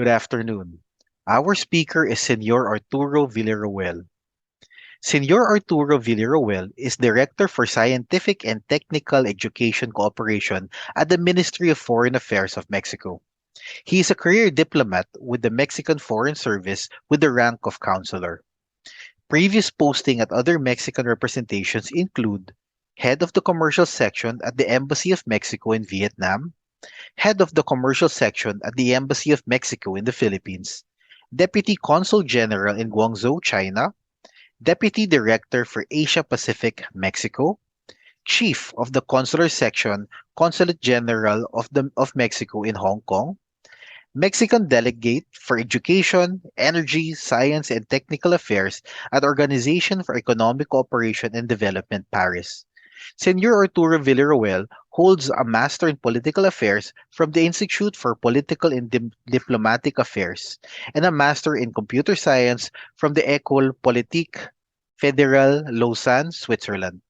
Good afternoon. Our speaker is Senor Arturo Villaruel. Senor Arturo Villaruel is Director for Scientific and Technical Education Cooperation at the Ministry of Foreign Affairs of Mexico. He is a career diplomat with the Mexican Foreign Service with the rank of counselor. Previous posting at other Mexican representations include Head of the Commercial Section at the Embassy of Mexico in Vietnam, Head of the Commercial Section at the Embassy of Mexico in the Philippines, Deputy Consul General in Guangzhou, China, Deputy Director for Asia Pacific, Mexico, Chief of the Consular Section, Consulate General of Mexico in Hong Kong, Mexican Delegate for Education, Energy, Science, and Technical Affairs at Organization for Economic Cooperation and Development, Paris. Senor Arturo Villaruel holds a Master in Political Affairs from the Institute for Political and Diplomatic Affairs and a Master in Computer Science from the École Politique Fédérale Lausanne, Switzerland.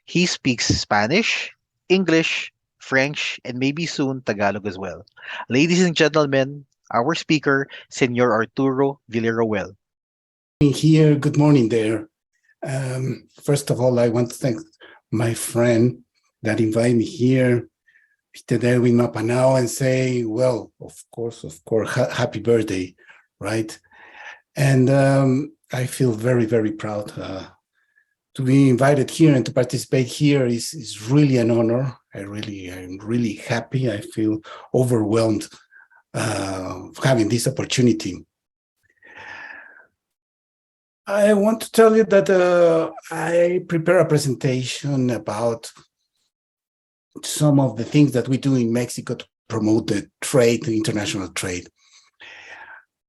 He speaks Spanish, English, French, and maybe soon Tagalog as well. Ladies and gentlemen, our speaker, Senor Arturo Villaruel. Here, good morning there. First of all, I want to thank my friend that invited me here, Mr. Derwin Mapanao, and say, well, of course, happy birthday, right? And I feel very, very proud to be invited here and to participate here is really an honor. I'm really happy. I feel overwhelmed having this opportunity. I want to tell you that I prepare a presentation about some of the things that we do in Mexico to promote the trade, the international trade.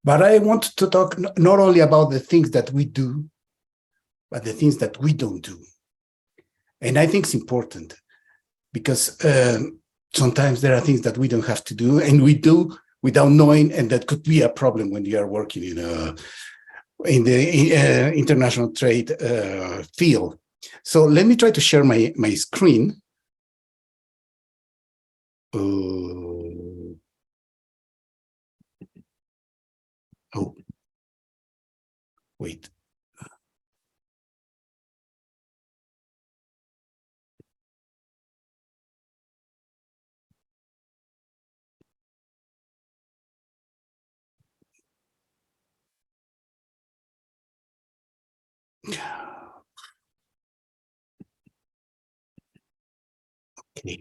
But I want to talk not only about the things that we do, but the things that we don't do. And I think it's important because sometimes there are things that we don't have to do and we do without knowing, and that could be a problem when you are working in the international trade field. So let me try to share my screen. Oh, wait. Okay.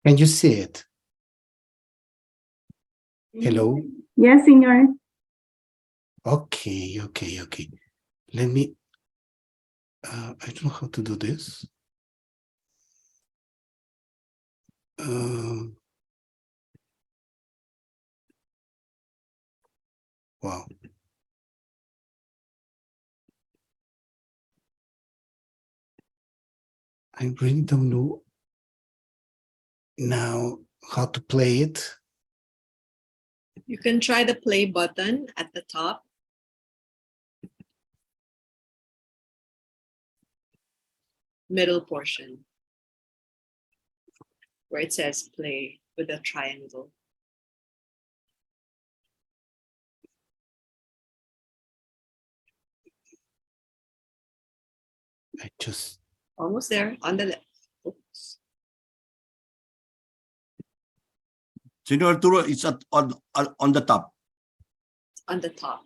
Can you see it? Hello? Yes, senor. Okay. Let me, I don't know how to do this. Wow. I really don't know now how to play it. You can try the play button at the top. Middle portion, where it says play with a triangle. I just... Almost there, on the left. Oops. Senor Arturo, it's on the top. On the top.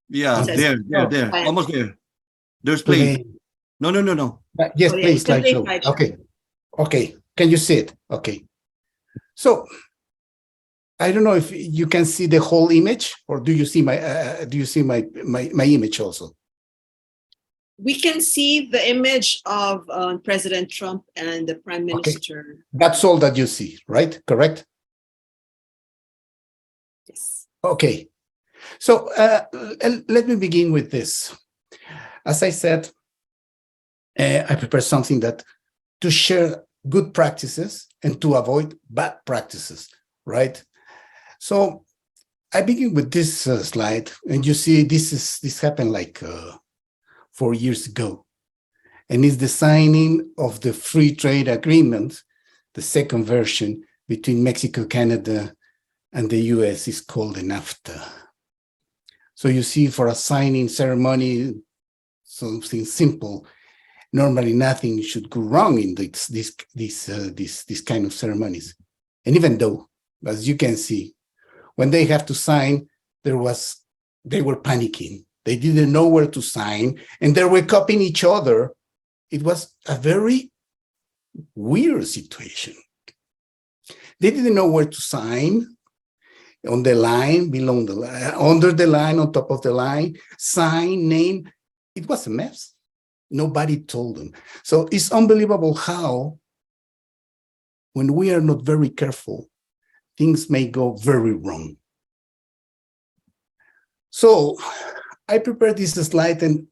Yeah, It says there, play. almost there. There's play. No. Yes, Oh, yeah, please, you can play slideshow. slideshow. Okay. Can you see it? Okay. So I don't know if you can see the whole image, or do you see my image also? We can see the image of President Trump and the Prime Minister. That's all that you see, right? Correct? Yes. Okay. So let me begin with this. As I said, I prepare something that to share good practices and to avoid bad practices, right? So I begin with this slide, and you see this happened like 4 years ago, and it's the signing of the free trade agreement, the second version between Mexico, Canada, and the US is called the NAFTA. So you see, for a signing ceremony, something simple, normally nothing should go wrong in this kind of ceremonies. And even though, as you can see, when they have to sign, they were panicking. They didn't know where to sign, and they were copying each other. It was a very weird situation. They didn't know where to sign, on the line, below the line, under the line, on top of the line, sign, name. It was a mess. Nobody told them. So it's unbelievable how, when we are not very careful, things may go very wrong. So I prepared this slide, and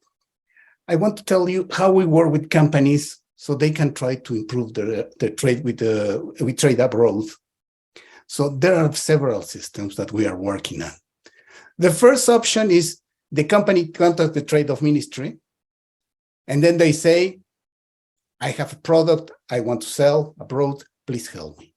I want to tell you how we work with companies so they can try to improve their trade with trade abroad. So there are several systems that we are working on. The first option is the company contacts the trade of ministry, and then they say, I have a product I want to sell abroad, please help me.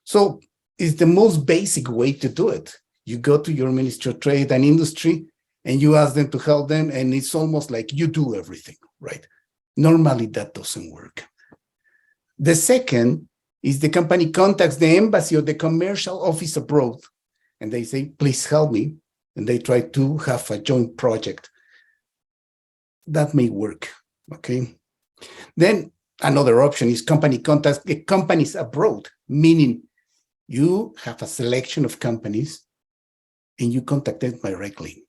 So it's the most basic way to do it. You go to your Ministry of Trade and Industry, and you ask them to help them, and it's almost like you do everything, right? Normally, that doesn't work. The second is the company contacts the embassy or the commercial office abroad, and they say, please help me, and they try to have a joint project. That may work, okay? Then another option is company contacts the companies abroad, meaning you have a selection of companies and you contact them directly.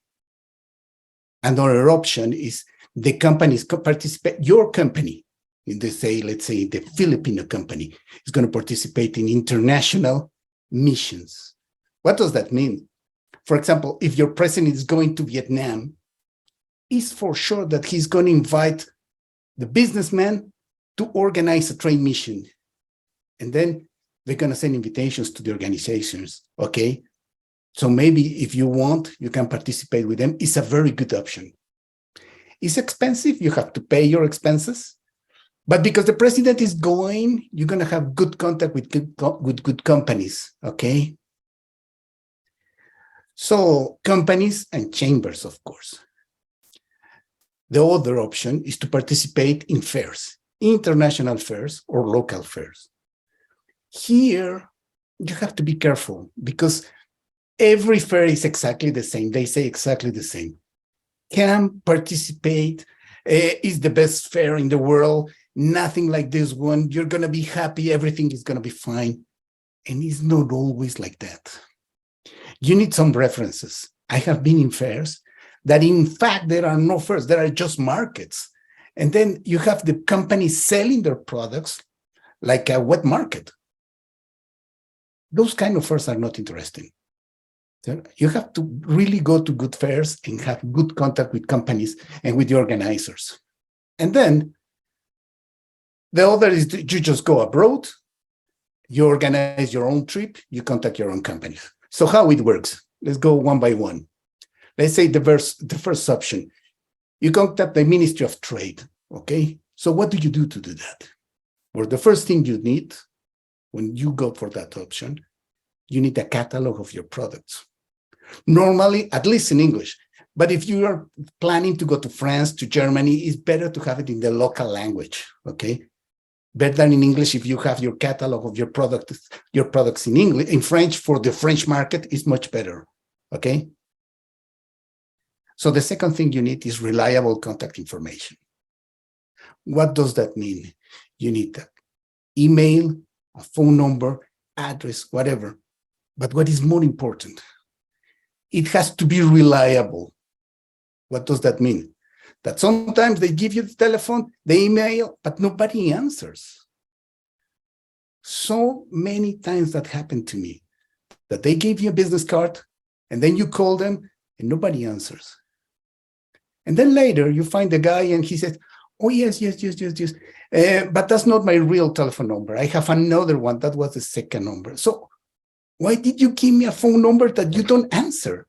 Another option is the companies participate, your company, let's say the Filipino company is going to participate in international missions. What does that mean? For example, if your president is going to Vietnam, it's for sure that he's going to invite the businessman to organize a trade mission. And then they're going to send invitations to the organizations, okay? So maybe if you want, you can participate with them. It's a very good option. It's expensive. You have to pay your expenses. But because the president is going, you're going to have good contact with good companies, okay? So companies and chambers, of course. The other option is to participate in fairs, international fairs or local fairs. Here, you have to be careful because every fair is exactly the same. They say exactly the same. Can participate, is the best fair in the world, nothing like this one. You're going to be happy, everything is going to be fine. And it's not always like that. You need some references. I have been in fairs that in fact there are no fairs, there are just markets. And then you have the companies selling their products like a wet market. Those kind of fairs are not interesting. So you have to really go to good fairs and have good contact with companies and with the organizers. And then the other is you just go abroad, you organize your own trip, you contact your own companies. So how it works? Let's go one by one. Let's say the first option, you contact the Ministry of Trade, okay? So what do you do to do that? Well, the first thing you need when you go for that option, you need a catalog of your products. Normally, at least in English, but if you are planning to go to France, to Germany, it's better to have it in the local language, okay? Better than in English if you have your catalog of your products in English, in French for the French market is much better, okay? So the second thing you need is reliable contact information. What does that mean? You need an email, a phone number, address, whatever. But what is more important? It has to be reliable. What does that mean? That sometimes they give you the telephone, the email, but nobody answers. So many times that happened to me, that they gave you a business card, and then you call them, and nobody answers. And then later you find the guy, and he says, oh, yes. But that's not my real telephone number. I have another one. That was the second number. So why did you give me a phone number that you don't answer?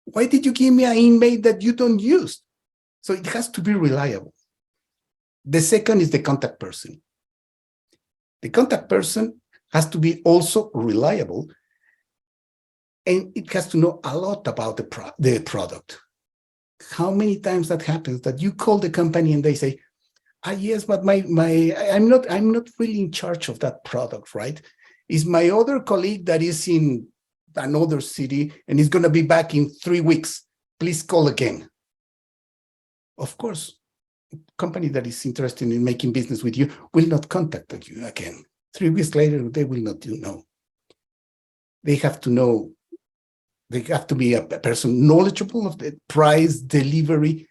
Why did you give me an email that you don't use? So it has to be reliable. The second is the contact person. The contact person has to be also reliable, and it has to know a lot about the product. How many times that happens that you call the company and they say, yes, but I'm not really in charge of that product, right? It's my other colleague that is in another city and is going to be back in 3 weeks. Please call again. Of course, a company that is interested in making business with you will not contact you again. 3 weeks later, they will not know. They have to know. They have to be a person knowledgeable of the price, delivery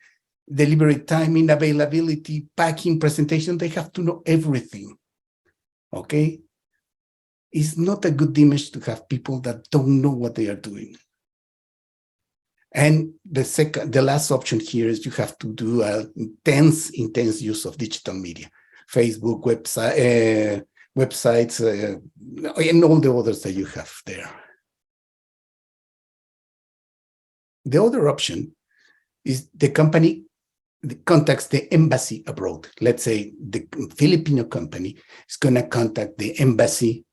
timing, availability, packing, presentation. They have to know everything. Okay? It's not a good image to have people that don't know what they are doing. And the last option here is you have to do an intense use of digital media, Facebook, websites, and all the others that you have there. The other option is the company contacts the embassy abroad. Let's say the Filipino company is going to contact the embassy,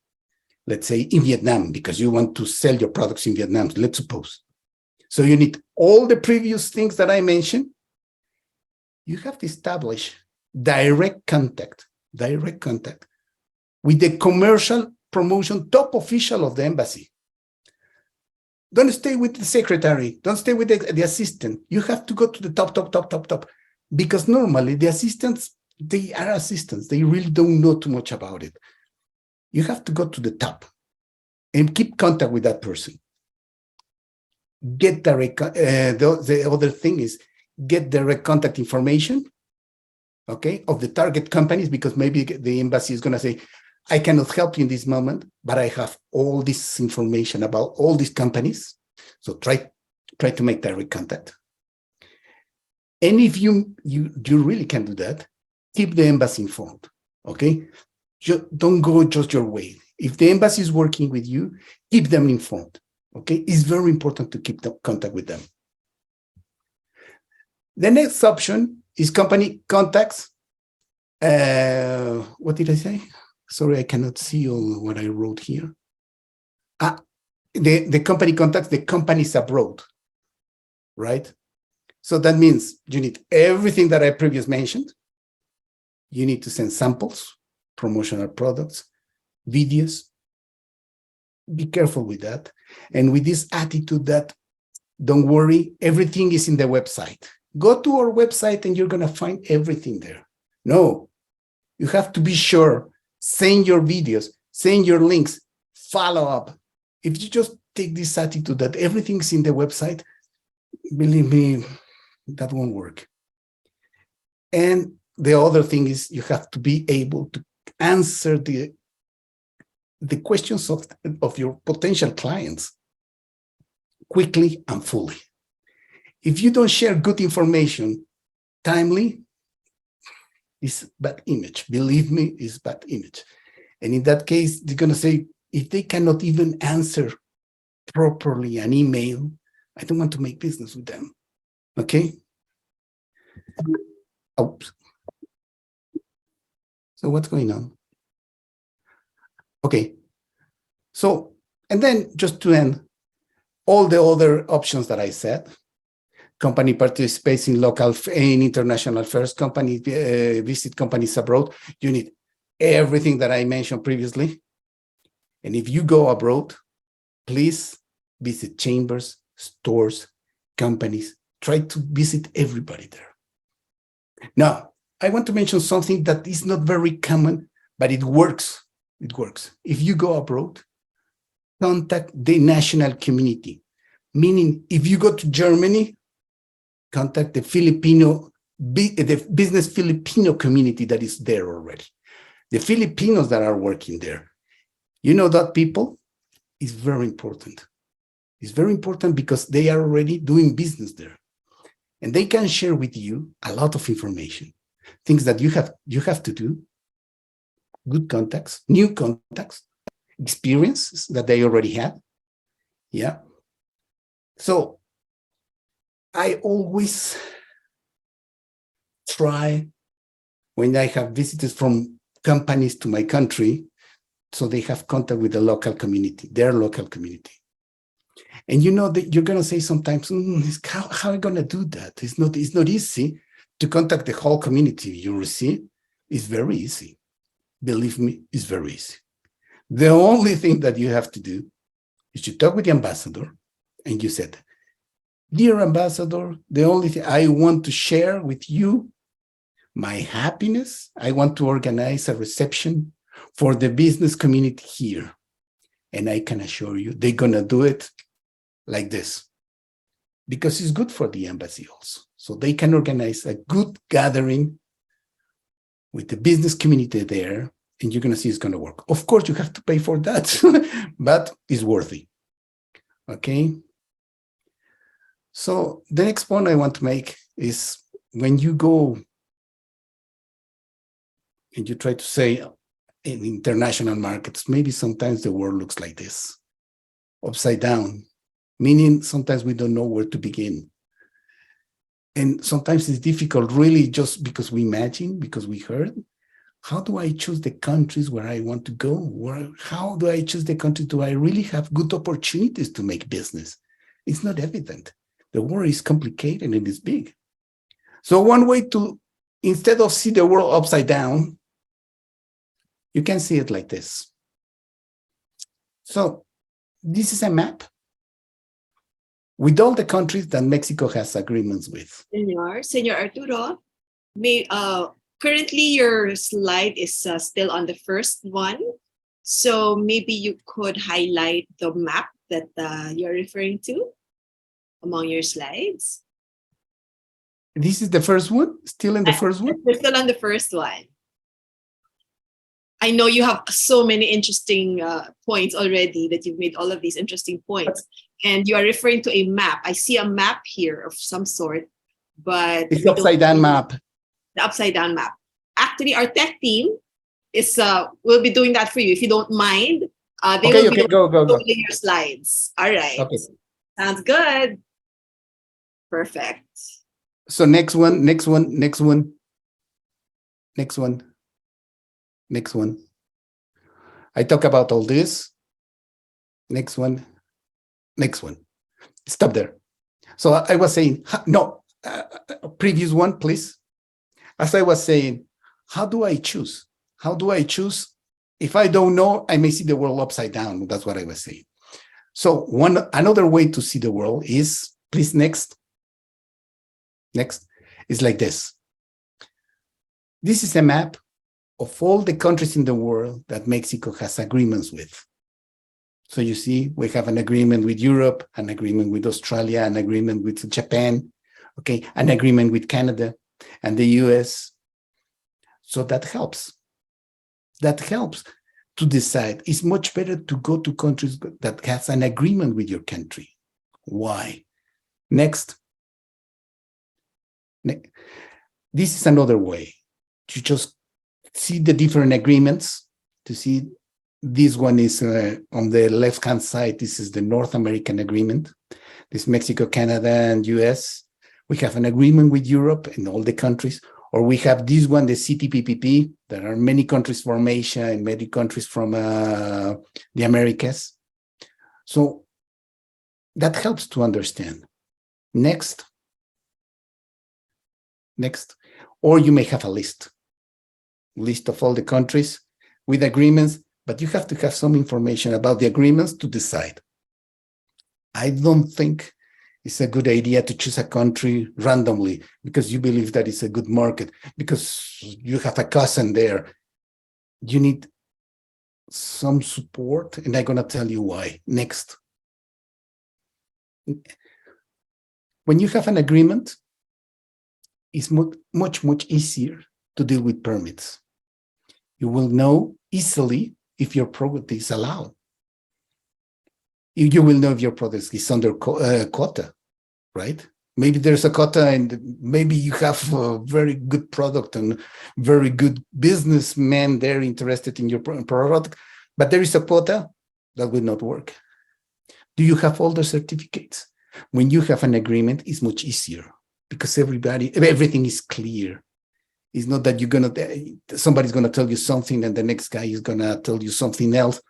let's say in Vietnam, because you want to sell your products in Vietnam, let's suppose. So you need all the previous things that I mentioned. You have to establish direct contact with the commercial promotion top official of the embassy. Don't stay with the secretary. Don't stay with the assistant. You have to go to the top. Because normally the assistants, they are assistants. They really don't know too much about it. You have to go to the top and keep contact with that person. Get direct, the other thing is get direct contact information, okay, of the target companies, because maybe the embassy is going to say, I cannot help you in this moment, but I have all this information about all these companies. So try to make direct contact. And if you really can do that, keep the embassy informed, okay? Don't go just your way. If the embassy is working with you, keep them informed, okay? It's very important to keep contact with them. The next option is company contacts. What did I say? Sorry, I cannot see all what I wrote here. The company contacts the companies abroad, right? So that means you need everything that I previously mentioned. You need to send samples, promotional products, videos. Be careful with that. And with this attitude that, don't worry, everything is in the website. Go to our website and you're going to find everything there. No, you have to be sure. Send your videos, send your links, follow up. If you just take this attitude that everything's in the website, believe me, that won't work. And the other thing is you have to be able to answer the questions of your potential clients quickly and fully. If you don't share good information timely, it's bad image. Believe me, it's bad image. And in that case, they're going to say, if they cannot even answer properly an email, I don't want to make business with them. Okay? Oops. So what's going on? Okay. So, and then just to end, all the other options that I said, company participates in local and international fairs, company visit companies abroad. You need everything that I mentioned previously. And if you go abroad, please visit chambers, stores, companies. Try to visit everybody there. Now, I want to mention something that is not very common, but it works. It works. If you go abroad, contact the national community. Meaning, if you go to Germany, contact the business Filipino community that is there already. The Filipinos that are working there. You know that people is very important. It's very important because they are already doing business there. And they can share with you a lot of information, things that you have to do, good contacts, new contacts, experiences that they already have. Yeah. So I always try, when I have visitors from companies to my country, so they have contact with the local community, their local community. And you know that you're going to say sometimes, how are you going to do that? It's not easy to contact the whole community. You see, it's very easy. Believe me, it's very easy. The only thing that you have to do is you talk with the ambassador and you said, dear ambassador, the only thing I want to share with you, my happiness, I want to organize a reception for the business community here. And I can assure you, they're going to do it like this, because it's good for the embassy also. So they can organize a good gathering with the business community there, and you're going to see it's going to work. Of course, you have to pay for that, but it's worthy. Okay. So the next point I want to make is when you go and you try to say in international markets, maybe sometimes the world looks like this, upside down, meaning sometimes we don't know where to begin. And sometimes it's difficult really just because we imagine, because we heard. How do I choose the countries where I want to go? How do I choose the countries? Do I really have good opportunities to make business? It's not evident. The world is complicated and it's big. So one way to, instead of see the world upside down, you can see it like this. So this is a map with all the countries that Mexico has agreements with. Senor Arturo, currently your slide is still on the first one. So maybe you could highlight the map that you're referring to among your slides. This is the first one, still in the first one? We're still on the first one. I know you have so many interesting points already, that you've made all of these interesting points. And you are referring to a map. I see a map here of some sort, but it's upside down map. The upside down map. Actually, our tech team is will be doing that for you if you don't mind. They will be go. loading your slides. All right. Okay. Sounds good. Perfect. So next one. I talk about all this. Next one. Stop there. So I was saying, no, previous one, please. As I was saying, how do I choose? If I don't know, I may see the world upside down. That's what I was saying. So another way to see the world is, please, next, is like this. This is a map of all the countries in the world that Mexico has agreements with. So you see, we have an agreement with Europe, an agreement with Australia, an agreement with Japan, okay, an agreement with Canada and the US. So that helps. That helps to decide. It's much better to go to countries that has an agreement with your country. Why? Next. This is another way. You just see the different agreements to see. This one is on the left-hand side. This is the North American agreement. This Mexico, Canada, and US. We have an agreement with Europe and all the countries. Or we have this one, the CTPPP. There are many countries from Asia and many countries from the Americas. So that helps to understand. Next. Or you may have a list of all the countries with agreements, but you have to have some information about the agreements to decide. I don't think it's a good idea to choose a country randomly because you believe that it's a good market, because you have a cousin there. You need some support, and I'm going to tell you why. Next. When you have an agreement, it's much easier to deal with permits. You will know easily if your product is allowed. You will know if your product is under quota, right? Maybe there's a quota and maybe you have a very good product and very good businessmen there interested in your product, but there is a quota that will not work. Do you have all the certificates? When you have an agreement, it's much easier because everything is clear. It's not that somebody's gonna tell you something and the next guy is gonna tell you something else.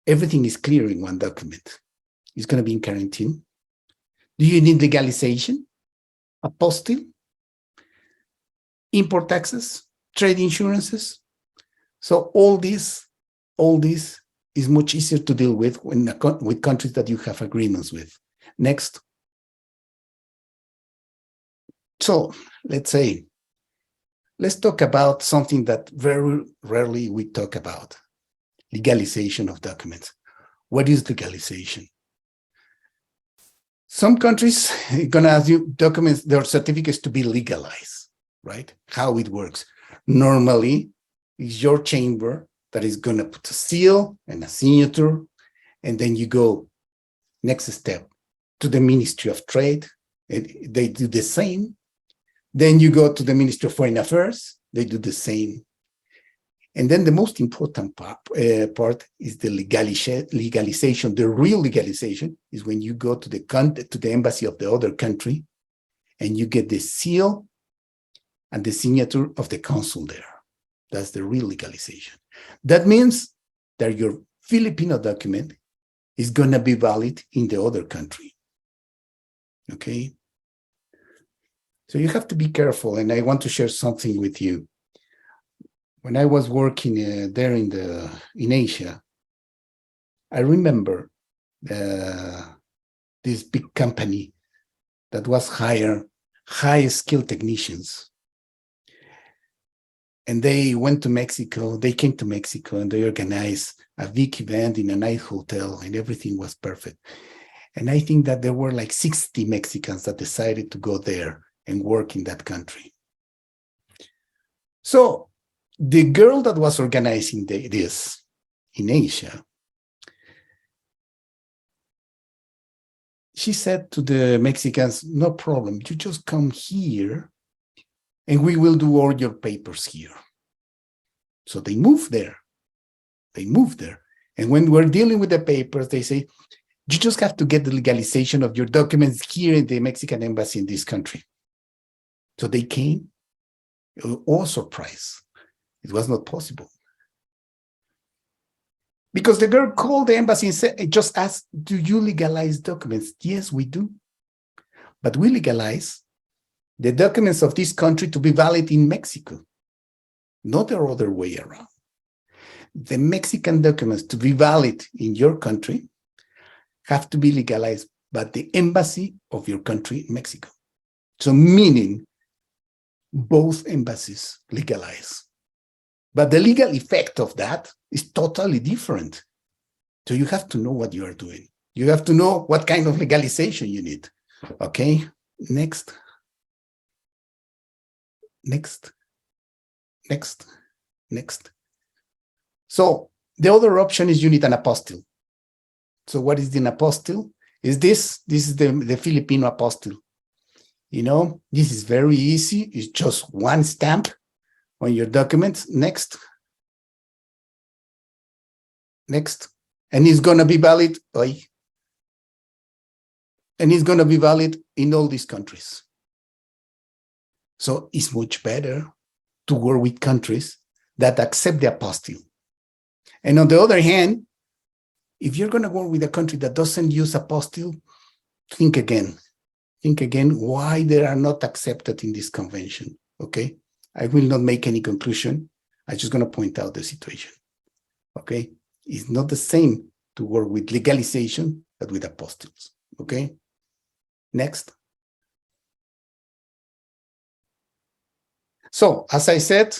Everything is clear in one document. It's gonna be in quarantine. Do you need legalization? Apostille? Import taxes? Trade insurances? So all this is much easier to deal with with countries that you have agreements with. Next. So let's talk about something that very rarely we talk about: legalization of documents. What is legalization? Some countries are going to ask you documents, their certificates to be legalized, right? How it works. Normally, it's your chamber that is going to put a seal and a signature, and then you go next step to the Ministry of Trade, and they do the same. Then you go to the Ministry of Foreign Affairs, they do the same. And then the most important part is the legalization. The real legalization is when you go to the embassy of the other country and you get the seal and the signature of the consul there. That's the real legalization. That means that your Filipino document is going to be valid in the other country. Okay? So you have to be careful, and I want to share something with you. When I was working there in Asia, I remember this big company that was hire high-skilled technicians. And they went to Mexico, they came to Mexico, and they organized a big event in a nice hotel, and everything was perfect. And I think that there were like 60 Mexicans that decided to go there and work in that country. So the girl that was organizing this in Asia, she said to the Mexicans, no problem, you just come here and we will do all your papers here. So they moved there. And when we're dealing with the papers, they say, you just have to get the legalization of your documents here in the Mexican embassy in this country. So they came, all surprised. It was not possible. Because the girl called the embassy and said, just asked, do you legalize documents? Yes, we do. But we legalize the documents of this country to be valid in Mexico, not the other way around. The Mexican documents to be valid in your country have to be legalized by the embassy of your country, Mexico. So meaning both embassies legalize. But the legal effect of that is totally different. So you have to know what you are doing. You have to know what kind of legalization you need. Okay, next. So the other option is you need an apostille. So what is an apostille? This is the Filipino apostille. You know, this is very easy. It's just one stamp on your document. Next. And it's going to be valid. And it's going to be valid in all these countries. So it's much better to work with countries that accept the apostille. And on the other hand, if you're going to work with a country that doesn't use apostille, think again why they are not accepted in this convention. Okay, I will not make any conclusion. I'm just going to point out the situation. Okay, it's not the same to work with legalization but with apostilles. Okay, next. So as I said,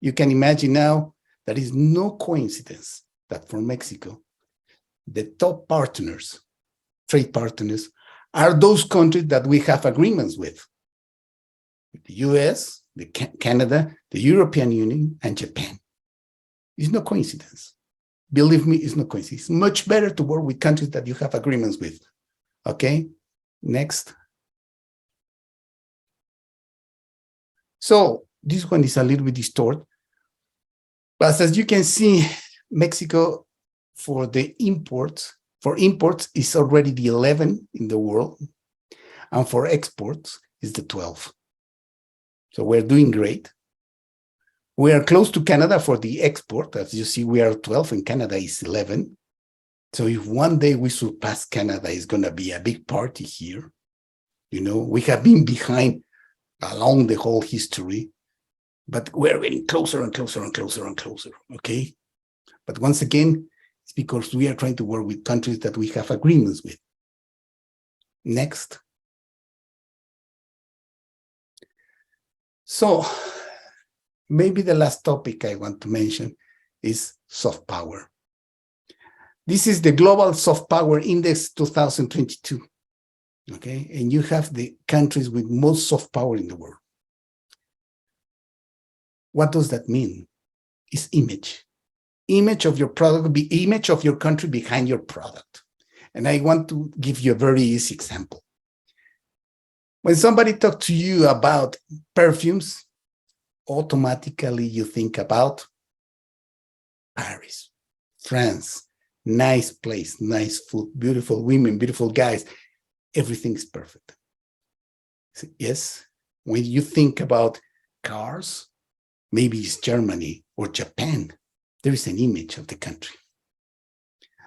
you can imagine now that is no coincidence that for Mexico, the top partners, trade partners, are those countries that we have agreements with. The US, Canada, the European Union, and Japan. It's no coincidence. Believe me, it's no coincidence. It's much better to work with countries that you have agreements with. Okay, next. So this one is a little bit distorted. But as you can see, Mexico for imports is already the 11 in the world, and for exports is the 12. So we're doing great. We are close to Canada for the export. As you see, we are 12 and Canada is 11. So if one day we surpass Canada, it's going to be a big party here. You know, we have been behind along the whole history, but we're getting closer and closer and closer and closer, okay? But once again, it's because we are trying to work with countries that we have agreements with. Next. So maybe the last topic I want to mention is soft power. This is the Global Soft Power Index 2022, okay? And you have the countries with most soft power in the world. What does that mean? It's image. Image of your product, the image of your country behind your product. And I want to give you a very easy example. When somebody talks to you about perfumes, automatically you think about Paris, France, nice place, nice food, beautiful women, beautiful guys. Everything is perfect. So yes, when you think about cars, maybe it's Germany or Japan, there is an image of the country.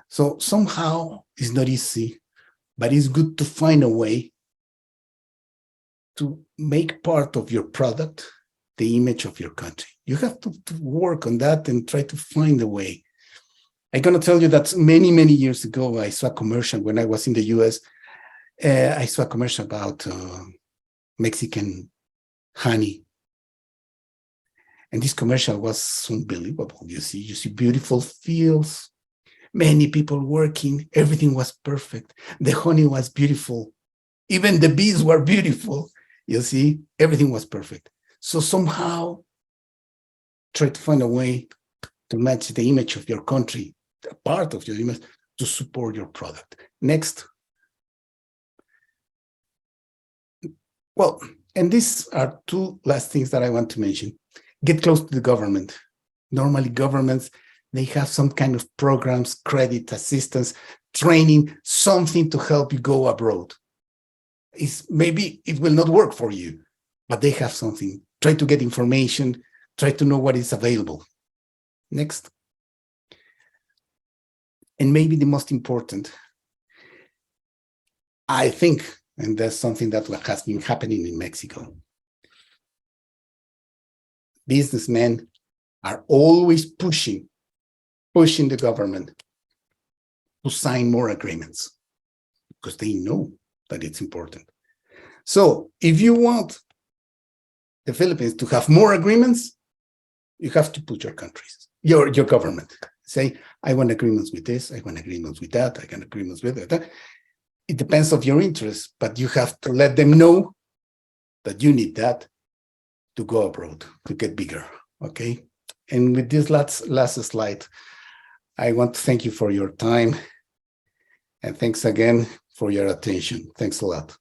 So somehow it's not easy, but it's good to find a way to make part of your product the image of your country. You have to work on that and try to find a way. I'm going to tell you that many, many years ago, I saw a commercial when I was in the US. I saw a commercial about Mexican honey. And this commercial was unbelievable. You see beautiful fields, many people working, everything was perfect. The honey was beautiful. Even the bees were beautiful. You see, everything was perfect. So somehow try to find a way to match the image of your country, a part of your image, to support your product. Next. Well, and these are two last things that I want to mention. Get close to the government. Normally governments, they have some kind of programs, credit, assistance, training, something to help you go abroad. Maybe it will not work for you, but they have something. Try to get information, try to know what is available. Next. And maybe the most important, I think, and that's something that has been happening in Mexico. Businessmen are always pushing the government to sign more agreements because they know that it's important. So if you want the Philippines to have more agreements, you have to put your countries, your government. Say, I want agreements with this, I want agreements with that, I want agreements with that. It depends on your interest, but you have to let them know that you need that to go abroad, to get bigger, okay? And with this last slide, I want to thank you for your time. And thanks again for your attention. Thanks a lot.